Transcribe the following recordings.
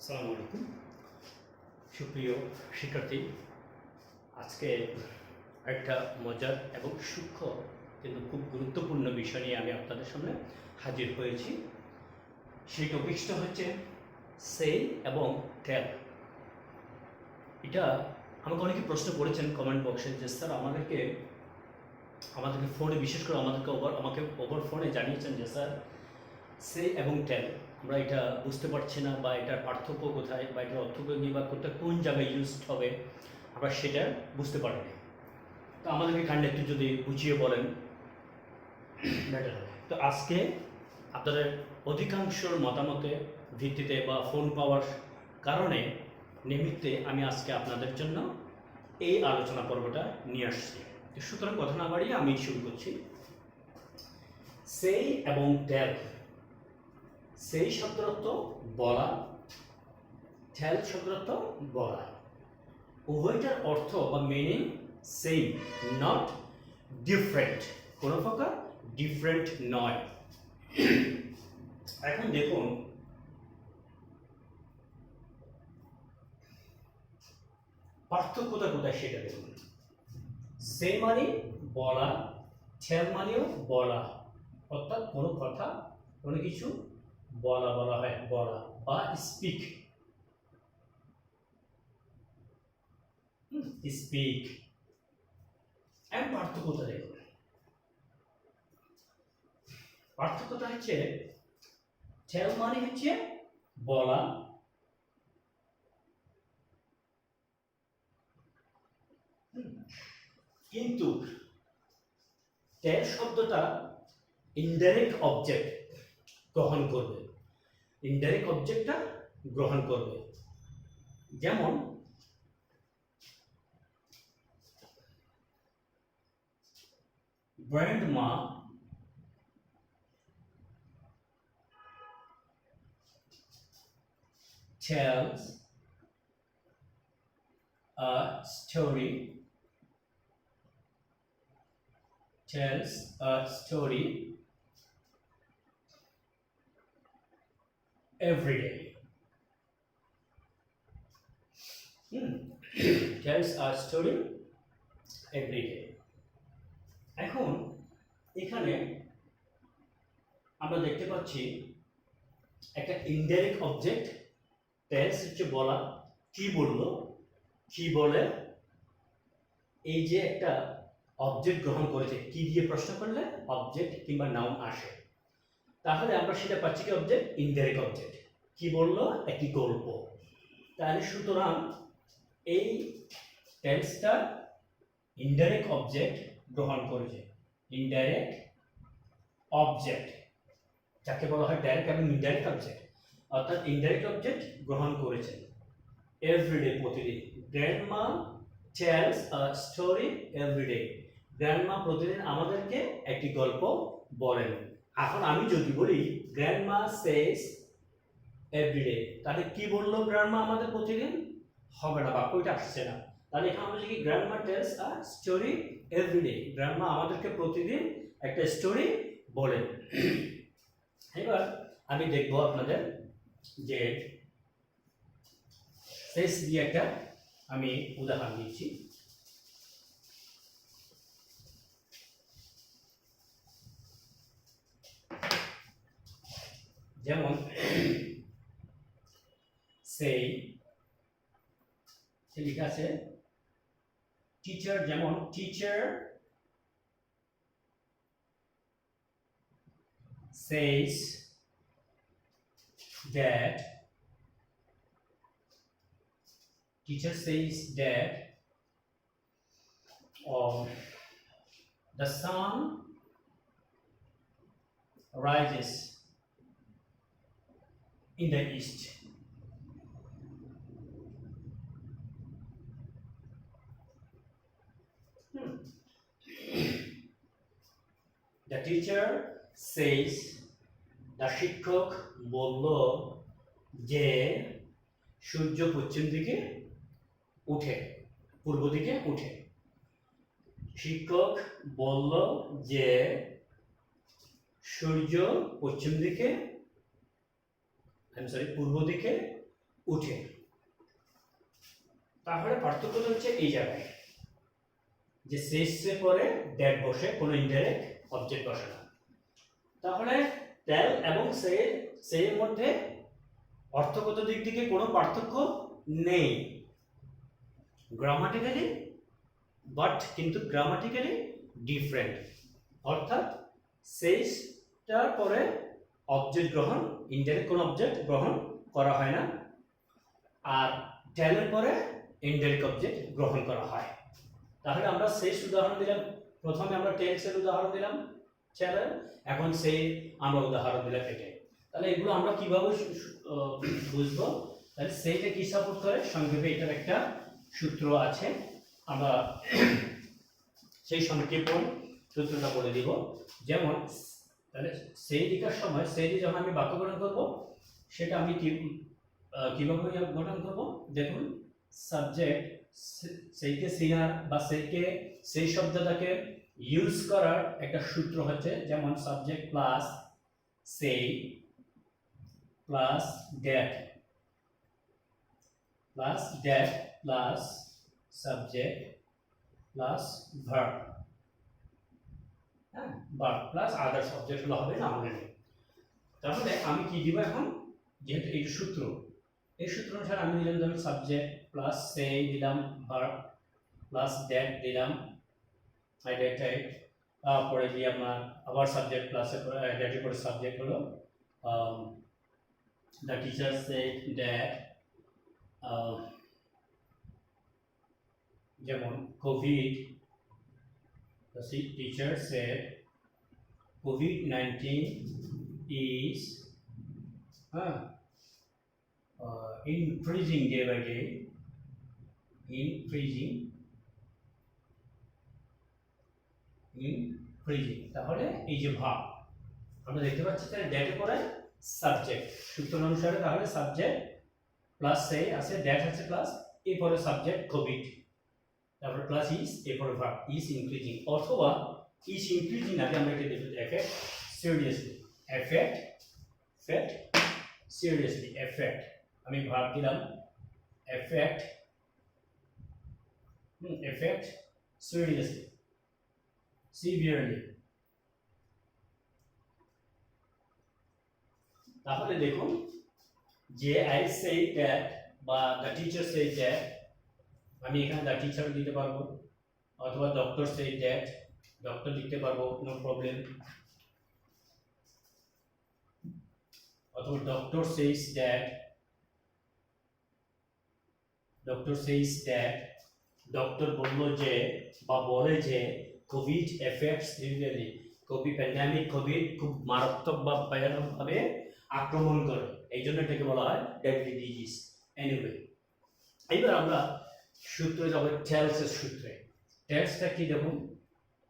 আসসালামু আলাইকুম সুপ্রিয় শিক্ষার্থী। আজকে একটা মজার এবং সূক্ষ্ম কিন্তু খুব গুরুত্বপূর্ণ বিষয় নিয়ে আমি আপনাদের সামনে হাজির হয়েছি। সেই টপিকসটা হচ্ছে সেই এবং টেল। এটা আমাকে অনেকে প্রশ্ন করেছেন কমেন্ট বক্সে যে স্যার আমাদেরকে ফোনে, বিশেষ করে আমাকে ওভার ফোনে জানিয়েছেন যে স্যার সে এবং টেল আমরা এটা বুঝতে পারছি না, বা এটার পার্থক্য কোথায়, বা এটার অর্থকরী বা কোন জায়গায় ইউজড হবে আমরা সেটা বুঝতে পারিনি। তো আমাদেরকে কাইন্ডলি একটু যদি বুঝিয়ে বলেন বেটার হবে। তো আজকে আপনাদের অধিকাংশর মতামতের ভিত্তিতে বা ফোন পাওয়ার কারণে নিমিত্তে আমি আজকে আপনাদের জন্য এই আলোচনা পর্বটা নিয়ে আসছি। সুতরাং কথা না বাড়িয়ে আমি শুরু করছি। সেই এবং টেল। সেই শব্দের অর্থ বলা, টেল শব্দের অর্থ বলা। উভয়টার অর্থ বা মিনিং সেম, নট ডিফারেন্ট, কোনো প্রকার ডিফারেন্ট নয়। এখন দেখুন পার্থক্যটা কোথায় সেটা দেখুন। সে মানে বলা, টেল মানেও বলা, অর্থাৎ কোনো কথা কোনো কিছু বলা হয়, বলা বা স্পিক। স্পিক এর পার্থক্যটা দেখুন। পার্থক্যটা হচ্ছে টেল মানে হচ্ছে বলা, কিন্তু টেল শব্দটা ইনডাইরেক্ট অবজেক্ট গ্রহণ করবে, ইনডাইরেক্ট অবজেক্টটা গ্রহণ করবে। যেমন grandma tells a story, every day. Tells a story every day. এখন এখানে আমরা দেখতে পাচ্ছি একটা ইনডাইরেক্ট অবজেক্ট, টেলস হচ্ছে বলা, কি বললো, কি বলে, এই যে একটা অবজেক্ট গ্রহণ করেছে, কি দিয়ে প্রশ্ন করলে অবজেক্ট কিংবা নাউন আসে, তাহলে আমরা সেটা পাচ্ছি কি অবজেক্ট, ইনডাইরেক্ট অবজেক্ট। কি বললো, একটি গল্প। তাহলে সুতরাং এই টেলসটা ইনডাইরেক্ট অবজেক্ট গ্রহণ করেছে, ইনডাইরেক্ট অবজেক্ট, যাকে বলা হয় ডাইরেক্ট এবং ইনডাইরেক্ট অবজেক্ট, অর্থাৎ ইনডাইরেক্ট অবজেক্ট গ্রহণ করেছে। এভরিডে, প্রতিদিন। Grandma tells a story everyday. Grandma প্রতিদিন আমাদেরকে একটি গল্প বলেন। এখন আমি যদি বলি গ্র্যান্ডমা সেজ এভরিডে, তাহলে কি বললো গ্র্যান্ডমা আমাদের প্রতিদিন, হবে না, বাক্যটা আসছে না। তাহলে এখানে আমরা যদি grandma tells a story everyday, grandma আমাদেরকে প্রতিদিন একটা স্টোরি বলেন। এবার আমি দেখবো আপনাদের যে শেষ দিয়ে একটা আমি উদাহরণ দিচ্ছি। যেমন সেই লেখা আছে টিচার, যেমন teacher says that, teacher says that the sun rises in the east. The teacher says, the শিক্ষক বলল যে সূর্য পশ্চিম দিকে উঠে, পূর্ব দিকে উঠে। শিক্ষক বলল যে সূর্য পশ্চিম দিকে, পূর্ব দিকে উঠে। তাহলে পার্থক্য হচ্ছে এই জায়গায় যে শেষে পরে দ্যাট বসে, কোনো ইনডাইরেক্ট অবজেক্ট বসে না। তাহলে টেল এবং সে এর মধ্যে অর্থগত দিক থেকে কোনো পার্থক্য নেই, গ্রামাটিক্যালি বাট কিন্তু গ্রামাটিক্যালি ডিফারেন্ট। অর্থাৎ শেষটার পরে অবজেক্ট গ্রহণ, ইনডাইরেক্ট কোনো অবজেক্ট গ্রহণ করা হয় না, আর টেলের পরে ইনডাইরেক্ট অবজেক্ট গ্রহণ করা হয়। তাহলে আমরা শেষ উদাহরণ দিলাম, প্রথমে আমরা টেন্সের উদাহরণ দিলাম টেলের, এখন সেই আমরা উদাহরণ দিলাম এটা। তাহলে এগুলো আমরা কিভাবে বুঝবো? তাহলে সেইটা কি সাপোর্ট করে, সংক্ষেপে এটার একটা সূত্র আছে, আমরা সেই সংক্ষেপণ সূত্রটা বলে দিব। যেমন তাহলে সেই দিকের সময় সেই যখন আমি বাক্য গঠন করব, সেটা আমি কিভাবে গঠন করব? দেখুন, সাবজেক্ট সেইকে সিনার বা সেইকে সেই শব্দটাকে ইউজ করার একটা সূত্র হচ্ছে, যেমন সাবজেক্ট প্লাস সেই plus that plus subject plus verb, হ্যাঁ, ভার্ব প্লাস আদার সাবজেক্ট হলো হবে না আমাদের। তাহলে আমি কি দিব এখন, যেহেতু এই সূত্র, এই সূত্র অনুসারে আমি দিলাম, যেমন সাবজেক্ট প্লাস সেই দিলাম, ভার্ব প্লাস দ্যাট দিলাম, আইডেন্টিফাইড, তারপরে দিয়ে আপনার আবার সাবজেক্ট প্লাস দ্যাটের পরে সাবজেক্ট হলো দ্য টিচার সেড দ্যাট, যেমন Covid, the teacher said COVID-19 is increasing day by day, increasing। তাহলে এই যে ভাব আমরা দেখতে পাচ্ছি, তাহলে দ্যাটের পরে সাবজেক্ট সূত্র অনুসারে, তাহলে সাবজেক্ট প্লাস সেই আছে, দ্যাট আছে প্লাস এরপরে সাবজেক্ট কোভিড, তারপর প্লাস ইজ, এরপরে ভার্ব ইজ ইনক্রিজিং, অথবা ইজ ইনক্রিজিং আগে আমরা এটা দেব effect seriously, effect seriously, effect আমি ভার্ব দিলাম এফেক্ট সিরিয়াসলি, সিভিয়ারলি। তাহলে দেখুন, যে আই সে দ্যাট বা দ্য টিচার সে দ্যাট, আমি এখানে দ্য টিচার দিতে পারবো, অথবা ডক্টর সে দ্যাট, ডক্টর লিখতে পারবো, নো প্রবলেম, অথবা ডক্টর সেজ দ্যাট, ডক্টর বলল যে বা বলে যে Covid effects severely, Covid pandemic, Covid খুব মারাত্মক বা ভয়ানকভাবে আক্রমণ করে, এই জন্য এটাকে বলা হয় ডেডলি ডিজিজ। এনিওয়ে, এইবার আমরা সূত্রে যাব, টেলসের সূত্রে। টেলসটা কি দেখুন,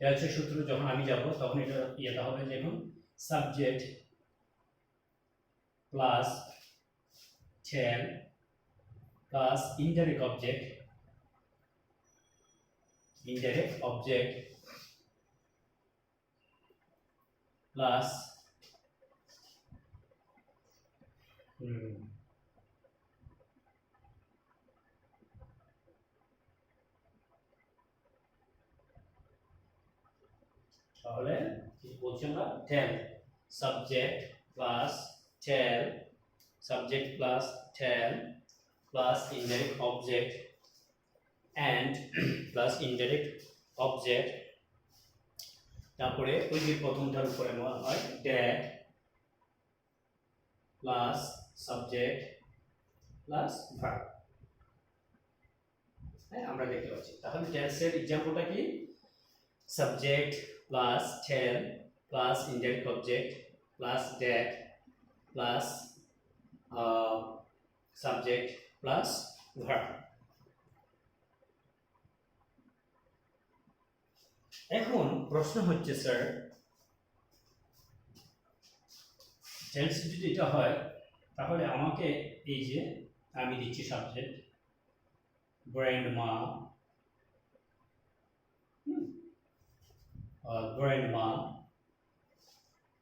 টেলসের সূত্র যখন আমি যাব তখন এটা হবে, যেমন subject plus tell plus indirect object plus তাহলে কি বলছি আমরা, tell subject plus tell, subject plus tell plus indirect object and plus indirect object, তারপরে ওই যে প্রথমটার উপরে নেওয়া হয় that plus subject plus verb, হ্যাঁ আমরা দেখতে পাচ্ছি। তাহলে টেলসের এক্সাম্পলটা কি, subject plus tell plus indirect object plus that plus subject plus verb. এখন প্রশ্ন হচ্ছে, স্যার টেন্স যদি এটা হয়, তাহলে আমাকে এই যে আমি দিচ্ছি সাবজেক্ট গ্র্যান্ডমা,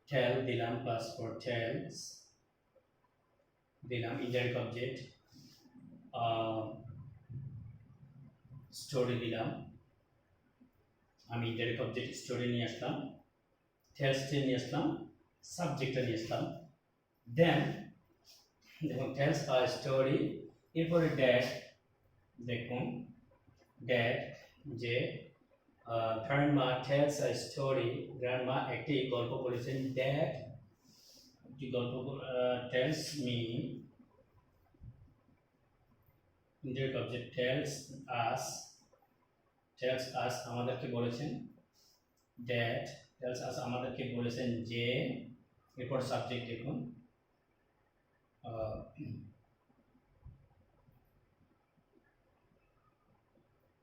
টেল দিলাম প্লাস ফর টেলস দিলাম ইনডাইরেক্ট অবজেক্ট স্টোরি দিলাম, আমি ইনডাইরেক্ট অবজেক্ট স্টোরি নিয়ে আসলাম, টেলসটা নিয়ে আসলাম, সাবজেক্টটা নিয়ে আসলাম। দেন দেখুন টেলস আ স্টোরি, এরপরে ড্যাট, দেখুন ড্যাট যে grandma tells a story, grandma একটি গল্প বলেছেন। ড্যাট একটি গল্প tells me, indirect object tells us আমাদেরকে বলেছেন। ড্যাট টেলস আস আমাদেরকে বলেছেন যে, এরপর সাবজেক্ট দেখুন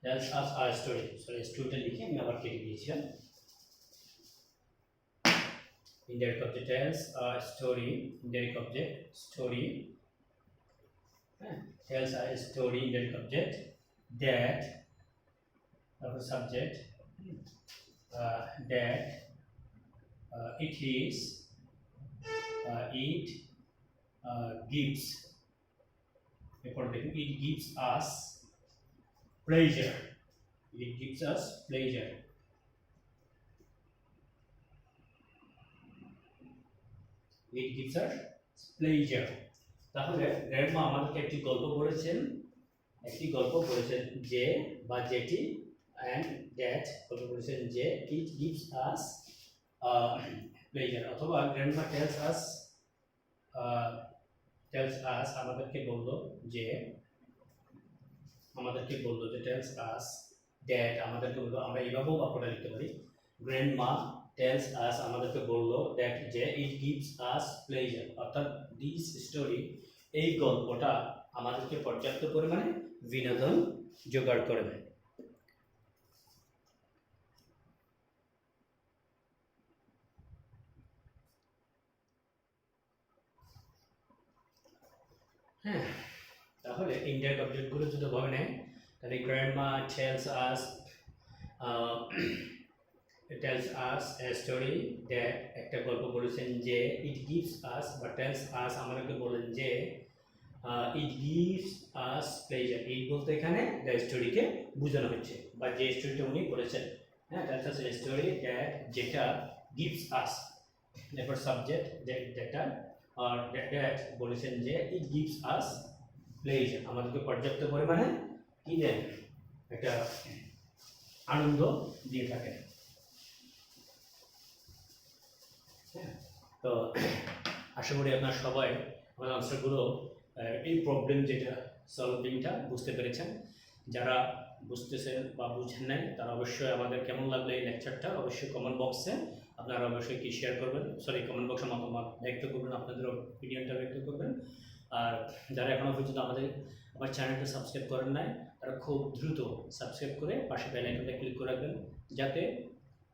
tells us a story, sorry স্টোরিটা লিখে আমি আবার কেটে দিয়েছিলাম। indirect object tells a story, indirect object story, tells a story, indirect object that, তারপর subject that it is, it gives, এরপর দেখুন it gives us pleasure, it gives us pleasure, it gives us pleasure। তাহলে grandma আমাদেরকে একটি গল্প বলেছেন যে বা যেটি, and that গল্প বলেছেন যে it gives us pleasure, অথবা গ্র্যান্ডমা tells us আমাদেরকে বললো যে tells us that আমাদেরকে বললো, আমরা এইভাবেও বাক্যটা লিখতে পারি, গ্র্যান্ডমা tells us আমাদেরকে বললো that যে it gives us pleasure, অর্থাৎ this story, এই গল্পটা আমাদেরকে পর্যাপ্ত পরিমাণে বিনোদন জোগাড় করে দেয়। হ্যাঁ, তাহলে ইনডাইরেক্ট অবজেক্টগুলো যদি ভাবে নেয়, তাহলে grandma tells us a story that, একটা গল্প বলেছেন যে it gives us বা tells us আমাদেরকে বলেন যে it gives us pleasure, এই বলতে এখানে দ্য স্টোরিকে বোঝানো হচ্ছে বা যে স্টোরিটা উনি বলেছেন। হ্যাঁ, tells us a story that, যেটা gives us, এরপর সাবজেক্ট যেটা that বলেছেন যে it gives us pleasure, আমাদেরকে পর্যাপ্ত পরিমাণে কি দেন, একটা আনন্দ দিয়ে থাকেন। তো আশা করি আপনারা সবাই আমার আনসারগুলো, এই প্রবলেম যেটা সলভিংটা বুঝতে পেরেছেন। যারা বুঝতেছেন বা বুঝেন নাই তারা অবশ্যই আমাদের কেমন লাগলো এই লেকচারটা অবশ্যই কমেন্ট বক্সে আপনারা অবশ্যই কি শেয়ার করবেন, সরি কমেন্ট বক্সে মতামত ব্যক্ত করবেন, আপনাদের অপিনিয়নটা ব্যক্ত করবেন। আর যারা এখনও পর্যন্ত আমার চ্যানেলটা সাবস্ক্রাইব করেন নাই, তারা খুব দ্রুত সাবস্ক্রাইব করে পাশে বেল আইকনটা ক্লিক করে রাখবেন, যাতে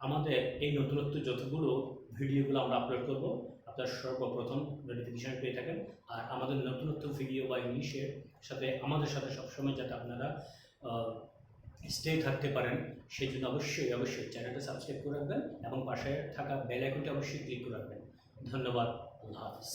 আমাদের এই নতুনত্ব যতগুলো ভিডিওগুলো আমরা আপলোড করব আপনারা সর্বপ্রথম নোটিফিকেশন পেয়ে থাকেন। আর আমাদের নতুনত্ব ভিডিও বা ইংলিশের সাথে আমাদের সাথে সবসময় যাতে আপনারা স্টে থাকতে পারেন, সেই জন্য অবশ্যই চ্যানেলটা সাবস্ক্রাইব করে রাখবেন এবং পাশে থাকা বেল আইকনটা অবশ্যই ক্লিক করে রাখবেন। ধন্যবাদ, আল্লাহ হাফিজ।